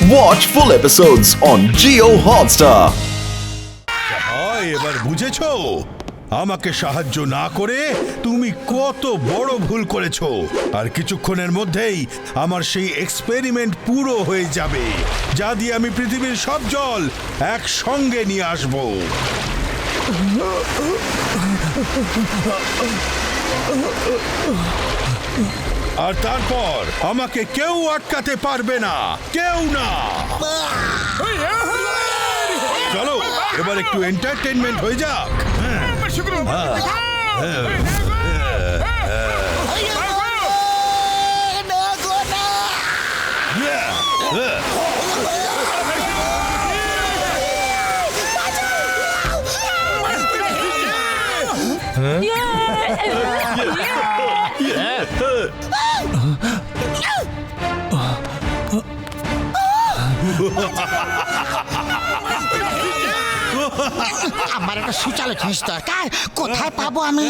Watch full episodes on Jio Hotstar. এবার বুঝেছো আমাকে সাহায্য না করে তুমি কত বড় ভুল করেছো আর কিছুক্ষণের মধ্যেই আমার সেই এক্সপেরিমেন্ট পুরো হয়ে যাবে যা দিয়ে আমি পৃথিবীর সব জল একসঙ্গে নিয়ে আসব আর তারপর আমাকে কেউ আটকাতে পারবে না কেউ না চলো এবার একটু এন্টারটেইনমেন্ট হয়ে যাক আমার একটা সুচালো জিনিস দরকার কোথায় পাবো আমি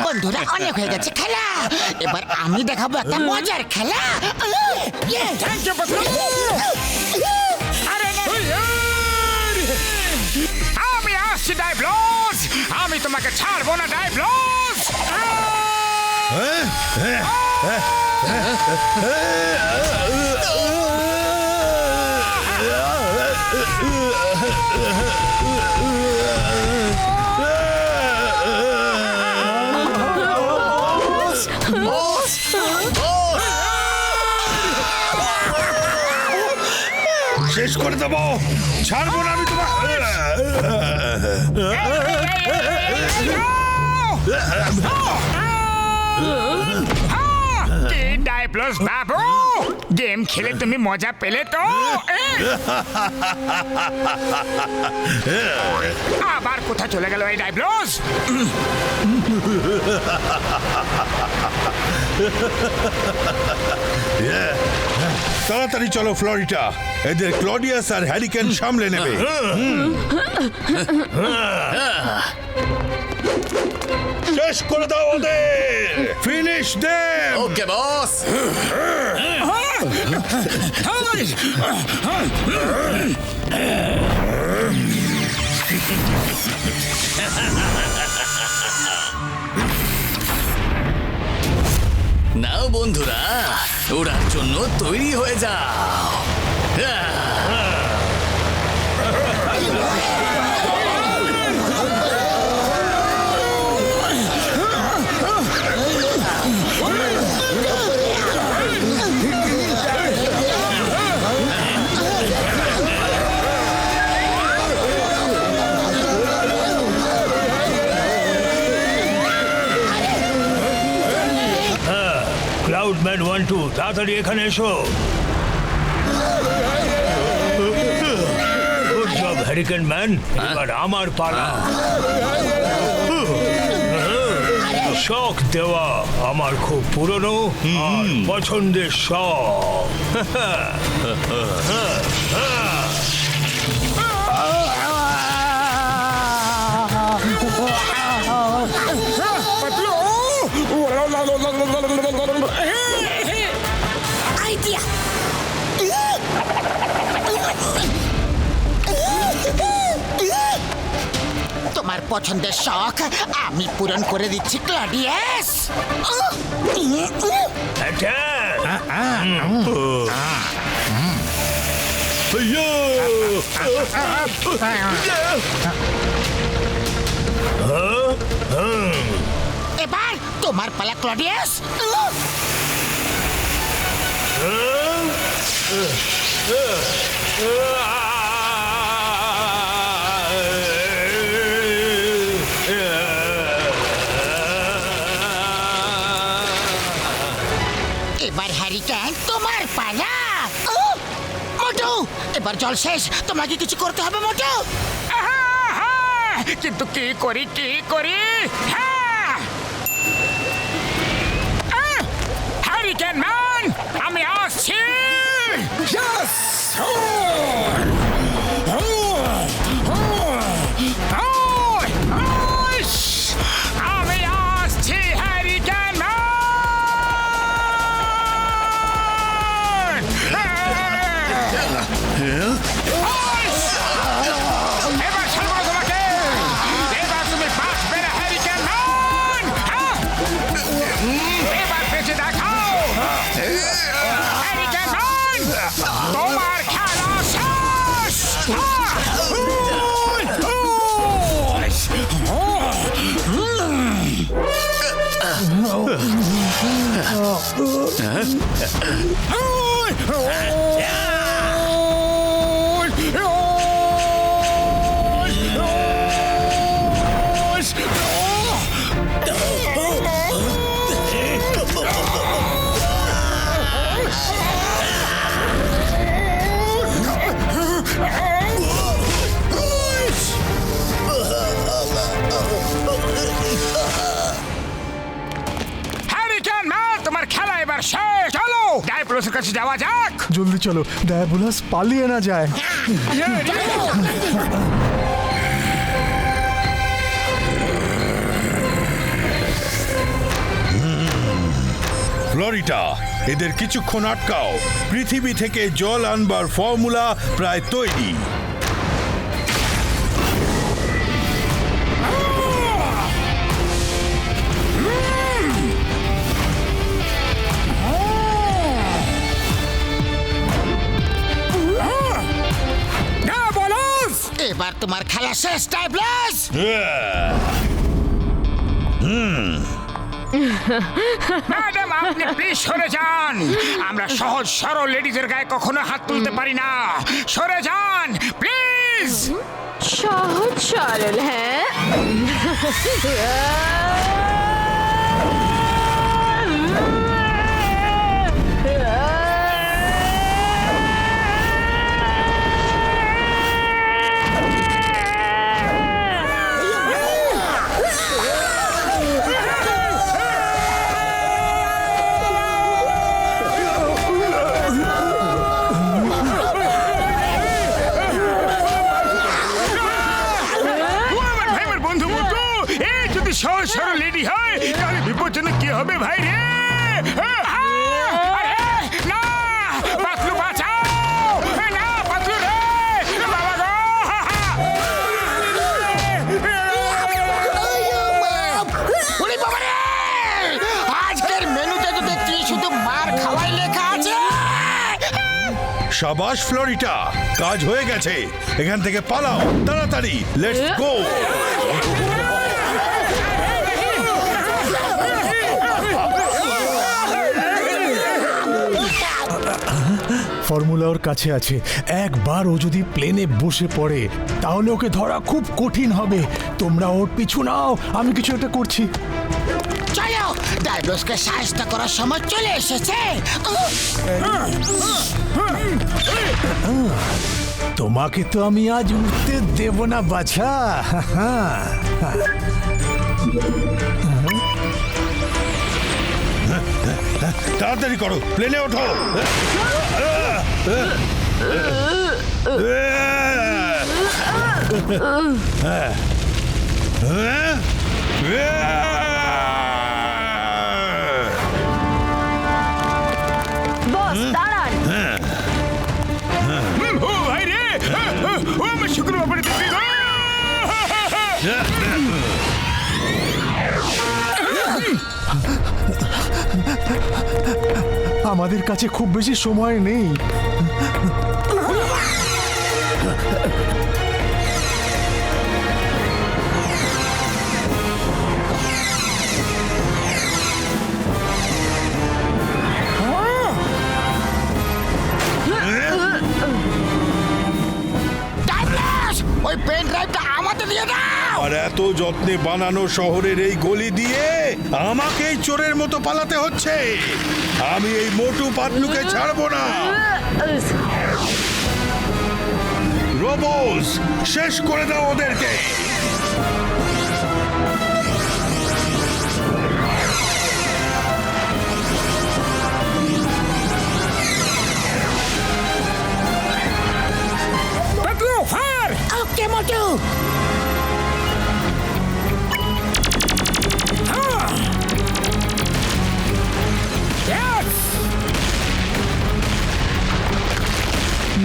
বন্ধুরা অনেক হয়ে গেছে খেলা এবার আমি দেখাবো একটা মজার খেলা আমি আসছি ডাইব্লস আমি তোমাকে ছাড়বো না ডাইব্লস শেষ করে দেবো ছাড়বো না আমি তোমার ডাইব্লস বাবু গেম খেলে তুমি মজা পেলে তো আবার কোথায় চলে গেল এই ডাইব্লস তাড়াতাড়ি চলো ফ্লোরিটা এদের ক্লডিয়াস আর হ্যারিকেন সামলে নেবে শেষ করে দাও ওদের ফিনিশ দেম ওকে বস নাও বন্ধুরা ওড়ার জন্য তৈরি হয়ে যাও ক্লাউডম্যান 1-2 তাড়াতাড়ি এখানে এসো গুড জব হ্যারিকেন ম্যান এবার আমার পালা শখ দেওয়া আমার খুব পুরনো আর পছন্দের শখ আইডিয়া তোমার পছন্দের শখ আমি পূরণ করে দিচ্ছি ক্লডিয়াস এবার তোমার পালা ক্লডিয়াস এবার হ্যারিকেন তোমার পালা মোটু এবার জল শেষ তোমাকে কিছু করতে হবে মোটু কিন্তু কি করি হ্যারিকেন ম্যান আমি আসছি হ্যারিকেন ম্যান, তোমার খেলা এবার শেষ। চলো ডাইপ্লোসের কাছে যাওয়া যাক। জলদি চলো, ডায়াবুলাস পালিয়ে না যায়। ফ্লোরিটা, এদের কিছুক্ষণ আটকাও। পৃথিবী থেকে জল আনবার ফর্মুলা প্রায় তৈরি। এবার তোমার খেলা শেষ ডাইপ্লোস। ম্যাডাম, আপনি প্লিজ সরে যান। আমরা সহজ সরল লেডিজের গায়ে কখনো হাত তুলতে পারি না। সরে যান প্লিজ। সহজ সরল, হ্যাঁ? সহজ সরল লেডি হয় তাহলে বিপজ্জনক কি হবে ভাই রে? না পাতলু, বাঁচাও! না পাতলু রে, বাবা গো! ওরে বাবা রে! আজকের মেনুতে তো দেখছি শুধু মার খাওয়াই লেখা আছে। শাবাশ ফ্লোরিটা, কাজ হয়ে গেছে। এখান থেকে পালাও তাড়াতাড়ি। Let's go. ফর্মুলা ওর কাছে আছে। একবার ও যদি প্লেনে বসে পড়ে তাহলে ওকে ধরা খুব কঠিন হবে। তোমরা ওর পিছু নাও, আমি কিছু একটা করছি। চলো, ডাইপ্লোসকে সাহায্য করার সময় চলে এসেছে। তোমাকে তো আমি আজ উঠতে দেব না বাছা। তাড়াতাড়ি করো, প্লেনে ওঠো। বস দাঁড়ান। ও ভাই রে, ও আমার শুক্রবার পরে দেখবি গো। আমাদের কাছে খুব বেশি সময় নেই। ডাইপ্লোস, ওই পেন ড্রাইভটা আমাদের দিয়ে দাও। আর এত যত্নে বানানো শহরের এই গলি দিয়ে আমাকেই চোরের মতো পালাতে হচ্ছে। আমি এই মোটু পাতলুকে ছাড়বো না। রোবোস, শেষ করে দাও ওদেরকে। পাতলু ফায়ার! ওকে মোটু।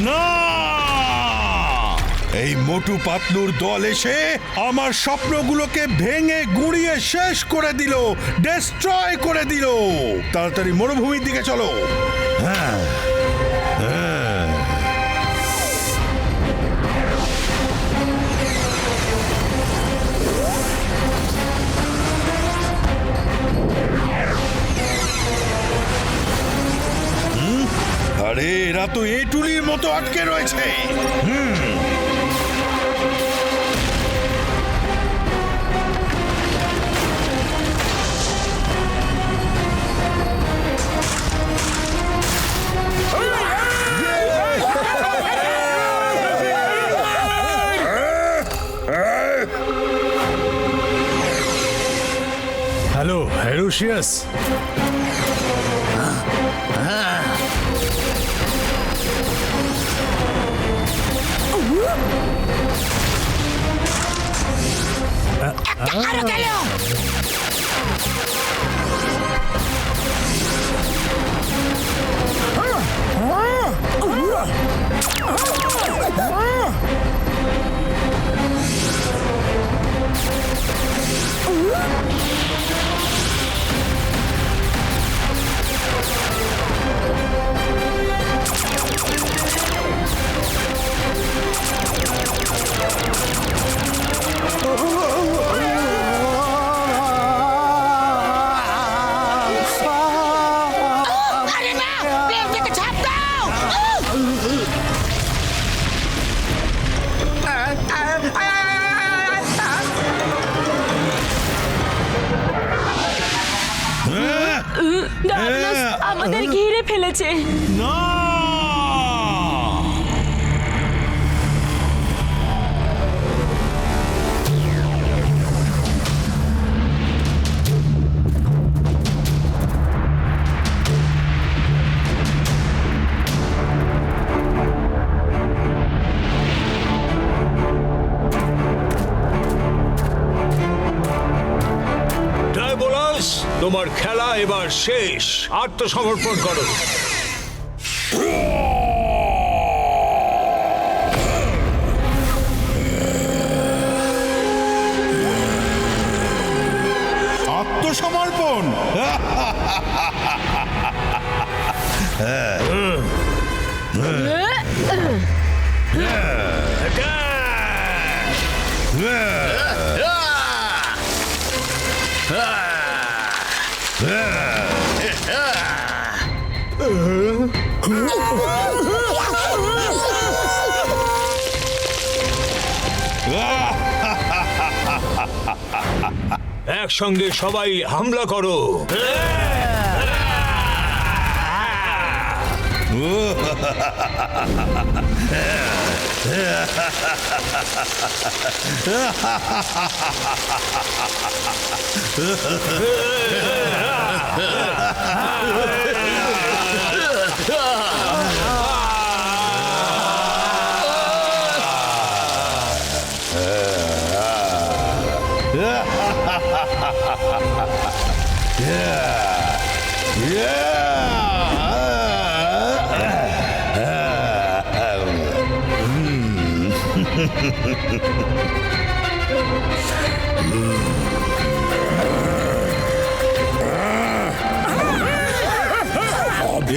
না, এই মোটু পাতলুর দল এসে আমার স্বপ্নগুলোকে ভেঙে গুঁড়িয়ে শেষ করে দিল, ডেস্ট্রয় করে দিল। তাড়াতাড়ি মরুভূমির দিকে চলো। হ্যাঁ, হ্যাঁ। এরা তো এটুলির মতো আটকে রয়েছে। হ্যালো হেরোশিয়াস, আরো গেল। আরে না, প্লেনটাকে ছাপ দাও। ডার্কনেস আমাদের ঘিরে ফেলেছে। না, ডায়বোলাস, তোমার খেলা এবার শেষ। আত্মসমর্পণ করো। আত্মসমর্পণ। একসঙ্গে সবাই হামলা করো।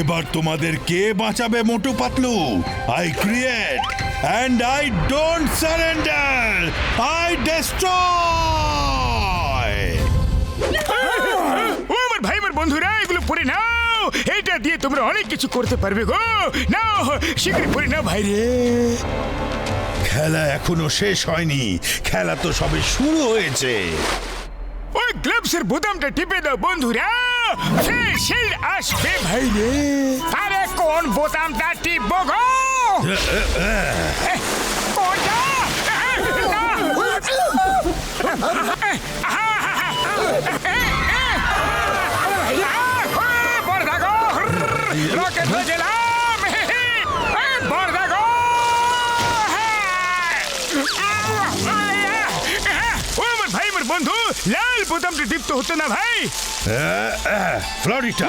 এবার তোমাদের কে বাঁচাবে Motu Patlu? I create and I don't surrender, I destroy. ও আমার ভাই, আমার বন্ধুরা, এগুলো পড়ে নাও। এটা দিয়ে তোমরা অনেক কিছু করতে পারবে গো। নাও, শীঘ্রই পড়ে নাও ভাই রে। খেলা এখনো শেষ হয়নি, খেলা তো সবে শুরু হয়েছে। ওই গ্লাভসের বোতামটা টিপে দাও বন্ধুরা, সেই আসবে ভাই রে। আরে কোন বোতামটা টিপবো গো? কোনটা? বড়দা গো, রকেট হয়েছিলাম। বড়দা গো, ও আমার ভাই, আমার বন্ধু, লাল বোতামটা টিপতে হতো না ভাই। ফ্লোরিটা,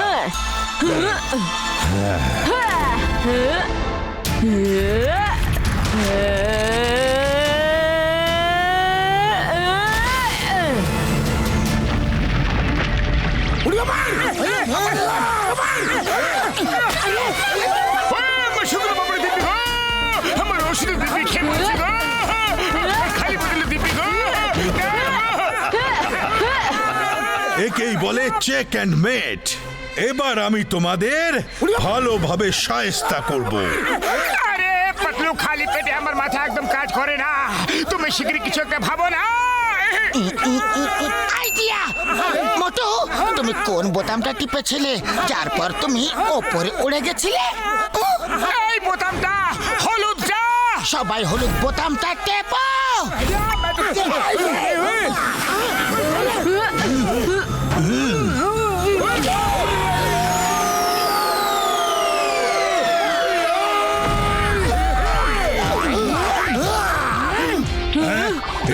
আমার ওষুধ দিবি, খেয়ে বলছি গো, খালি বদলে দিবি গো। একেই বলে চেক অ্যান্ড মেট। এবার আমি তোমাদের ভালোভাবে শায়েস্তা করব। আরে পাতলু, খালি পেটে আমার মাথা একদম কাজ করে না। তুমি শিগগিরই কিছু একটা ভাবো না। আইডিয়া! মোটু, তুমি কোন বোতামটা টিপেছিলে যার পর তুমি ওপরে উড়ে গেছিলে? এই বোতামটা হলুদ যা। সবাই হলুদ বোতামটা টেপো।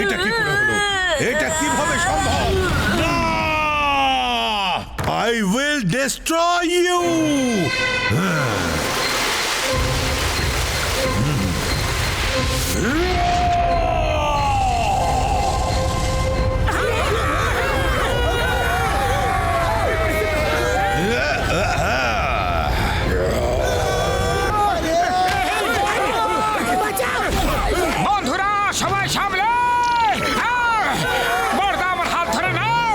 এটা কি করে হলো? এটা কিভাবে সম্ভব? না! I will destroy you! বন্ধুরা, সবাই সামলে। বড়দা, আমার হাত ধরে নাও।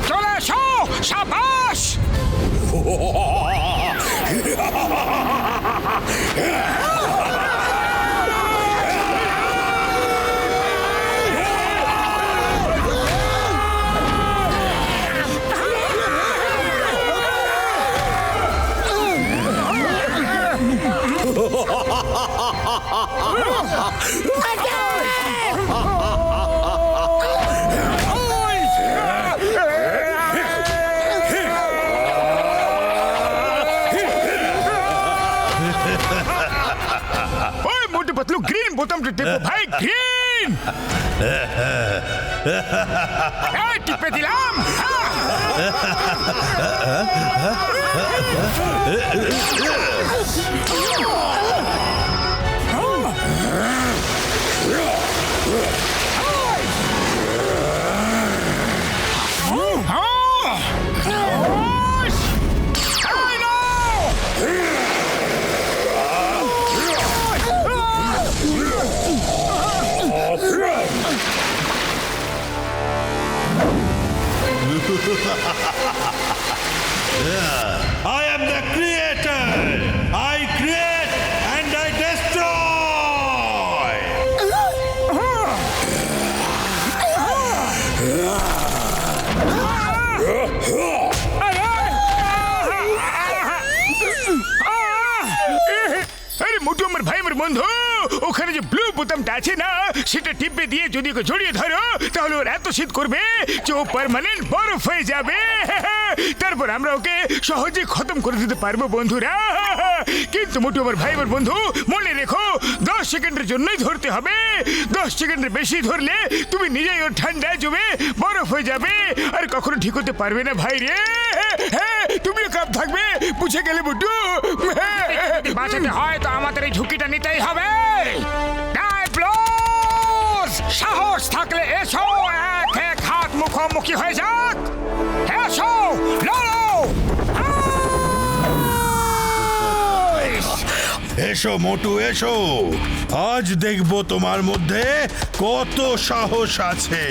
চলে এসো। সাবাস। ওই মোটু পাতলু, গ্রিন বোতামটা টিপো ভাই, গ্রিন। এই টিপে দিলাম। I am the creator. I create and I destroy. আরে মোটু, আমার ভাই, আমার বন্ধু, ওখানে যে ব্লু বোতামটা আছে না, সেটা টিপে দিয়ে যদি ওকে জড়িয়ে ধরো, তাহলে ওর এত শীত করবে যে ও পার্মানেন্ট বরফ হয়ে যাবে। তারপর আমরা ওকে সহজে খতম করে দিতে পারবো বন্ধুরা। কিন্তু মোটু, আমার ভাই, আমার বন্ধু, মনে রেখো 10 সেকেন্ডের জন্যই ধরতে হবে। 10 সেকেন্ডের বেশি ধরলে তুমি নিজেই ওর ঠান্ডায় জমে বরফ হয়ে যাবে, আর কখনো ঠিক হতে পারবে না ভাই রে। তুমিও কাপ থাকবে, বুঝে গেলে মোটু? বাঁচাতে হয় তো আমাদের এই ঝুঁকিটা নিতেই হবে। ডাইপ্লোস, সাহস থাকলে এসো, এক হাত মুখোমুখি হয়ে যাক। এসো, লড়ো। এসো মোটু, এসো। আজ দেখবো তোমার মধ্যে কত সাহস আছে।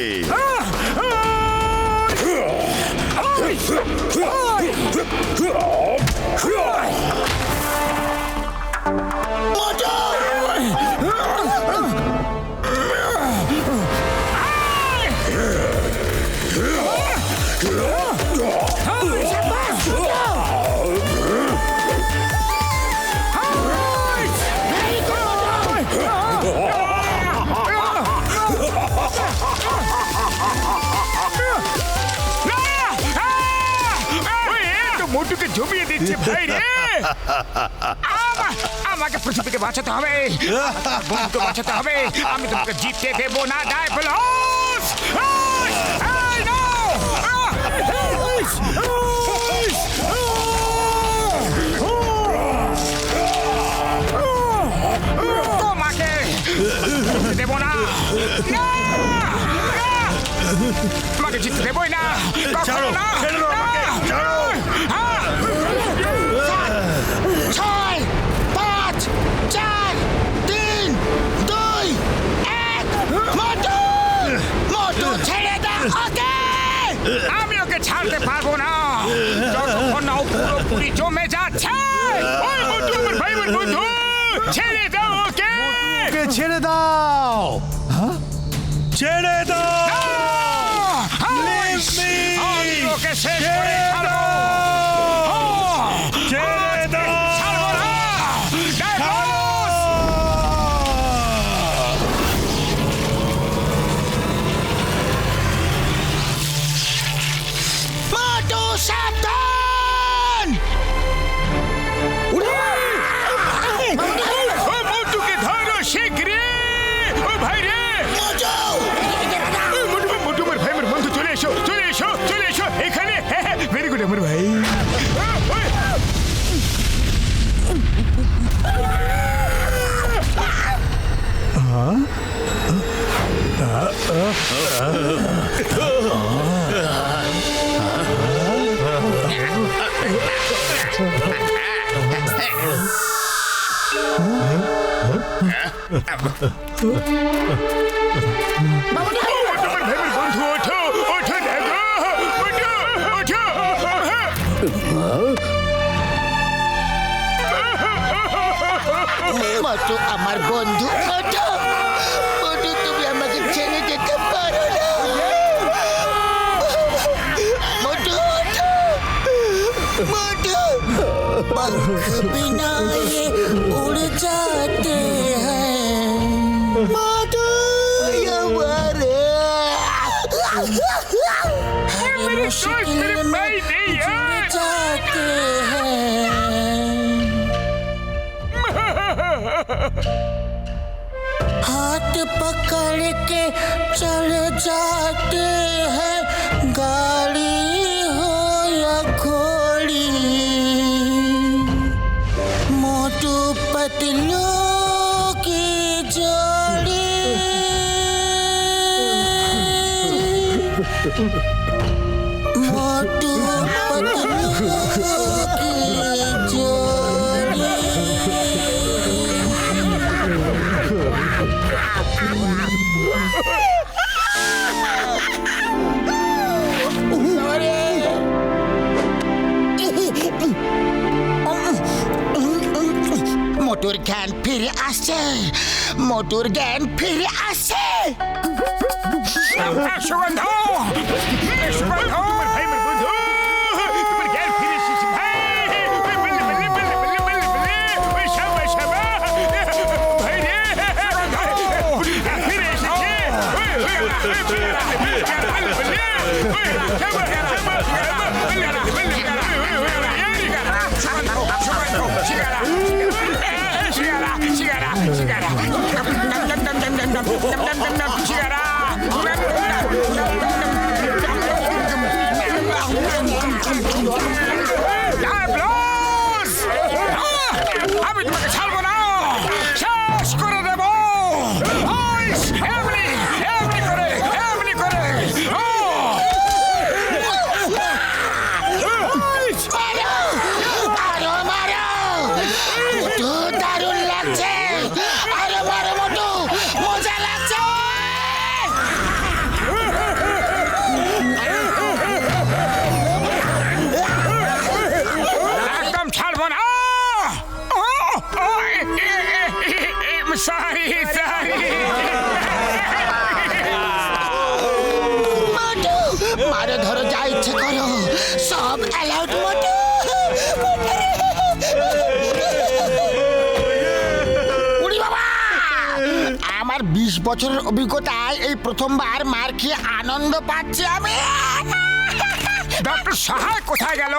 মোটুকে জমিয়ে দিচ্ছে ভাই রে। আমাকে পৃথিবীকে বাঁচাতে হবে, বন্ধুকে বাঁচাতে হবে। আমি তোমাকে জিততে দেবো না, ডাইপ্লোস। তোমাকে দেবো না, আমাকে জিততে দেবোই না। ছাড়ো, ছেড়ে দাও আমাকে, ছাড়ো। 6, 5, 4, 3, 2, 1। মোটু, মোটু, ছেড়ে দাও ওকে। আমি ওকে ছাড়তে পারবো না যতক্ষণ না ও পুরোপুরি জমে যাচ্ছে। ওই মোটু আমার ভাই আমার বন্ধু, ছেড়ে দাও ওকে। ওকে ছেড়ে দাও। ছেড়ে দাও। Leave me! আমি ওকে শেষ করে ছাড়বো। ছেড়ে দাও। ছাড়বো না। ডাইনোস! মোটু সাবধান! ও মোটুকে ধরো শীঘ্রই। ও ভাই রে, মোটু আমার ভাই আমার বন্ধু, চলে এসো চলে এসো চলে এসো এখানে। ভেরি গুড আমার ভাই। বন্ধু ওঠো ওঠো দেখো, ওঠো ওঠো। মোটু আমার বন্ধু, মোটু মোটু তুমি আমাকে ছেড়ে যেতে পারো না। মোটু ওঠো, মোটু पंख बिना ये उड़ जाते हैं। मोटू हमारे हर मुश्किल में जुड़ जाते हैं। हाथ पकड़ के चल जाते हैं, गाड़ी हो या घोड़ी। मोटू पतलू की जोड़ी। मोटू पतलू की जोड़ी। মোটুর জ্ঞান ফিরে আসছে, মোটুর জ্ঞান ফিরে আসছে। সুগন্ধ সুগন্ধ আমার ভাই আমার বন্ধু, তোমার জ্ঞান ফিরে এসেছে ভাই। ওই বলে বলে বলে বলে বলে বলে ওই শাবা শাবা ভাই রে, ফিরে এসেছে। ওই ওই ওই বলে বলে ওই শাবা শাবা বলে বলে বলে আমি তোমাকে ছাড়বো না, শেষ করে দেবো। এমনি এমনি করে এমনি করে। আরো মারো, মোটু দারুণ লাগছে। আরো মারো মোটু, মজা লাগছে। একদম ছাড়বো না। Sorry sorry. মোটু মারো, ধরো, যা ইচ্ছে করো, সব অ্যালাউড। মোটু উড়ি বাবা, আমার 20 বছরের অভিজ্ঞতায় এই প্রথমবার মার খেয়ে আনন্দ পাচ্ছি আমি। ডক্টর সাহা কোথায় গেল?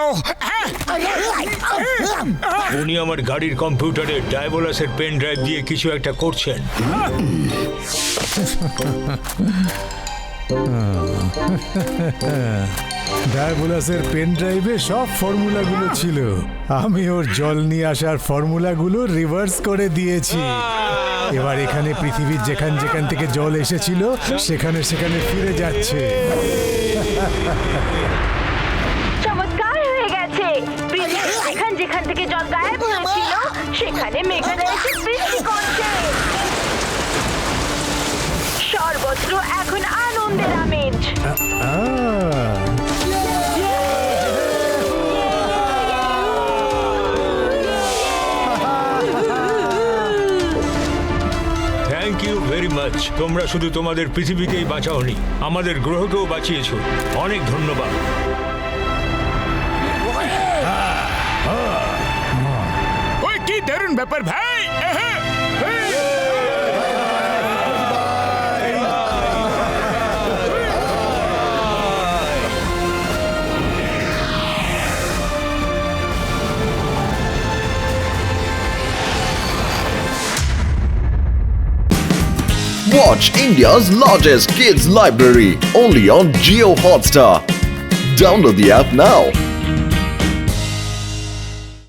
উনি আমার গাড়ির কম্পিউটারে ডায়াবোলাসের পেন ড্রাইভ দিয়ে কিছু একটা করছেন। ডায়াবোলাসের পেন ড্রাইভে সব ফর্মুলাগুলো ছিল। আমি ওর জল নিয়ে আসার ফর্মুলাগুলো রিভার্স করে দিয়েছি। এবার এখানে পৃথিবীর যেখান যেখান থেকে জল এসেছিল সেখানে সেখানে ফিরে যাচ্ছে। চমৎকার হয়ে গেছে। পৃথিবীর যেখান যেখান থেকে জল গায়েব হয়েছিল সেখানে মেঘনা এসে বৃষ্টি করছে। সর্বত্র এখন আনন্দের আমেজ। রাজ, তোমরা শুধু তোমাদের পৃথিবীকেই বাঁচাওনি, আমাদের গ্রহকেও বাঁচিয়েছো। অনেক ধন্যবাদ। ওই কি দারুণ ব্যাপার ভাই। Watch India's largest kids library only on Geo Hotstar. Download the app now.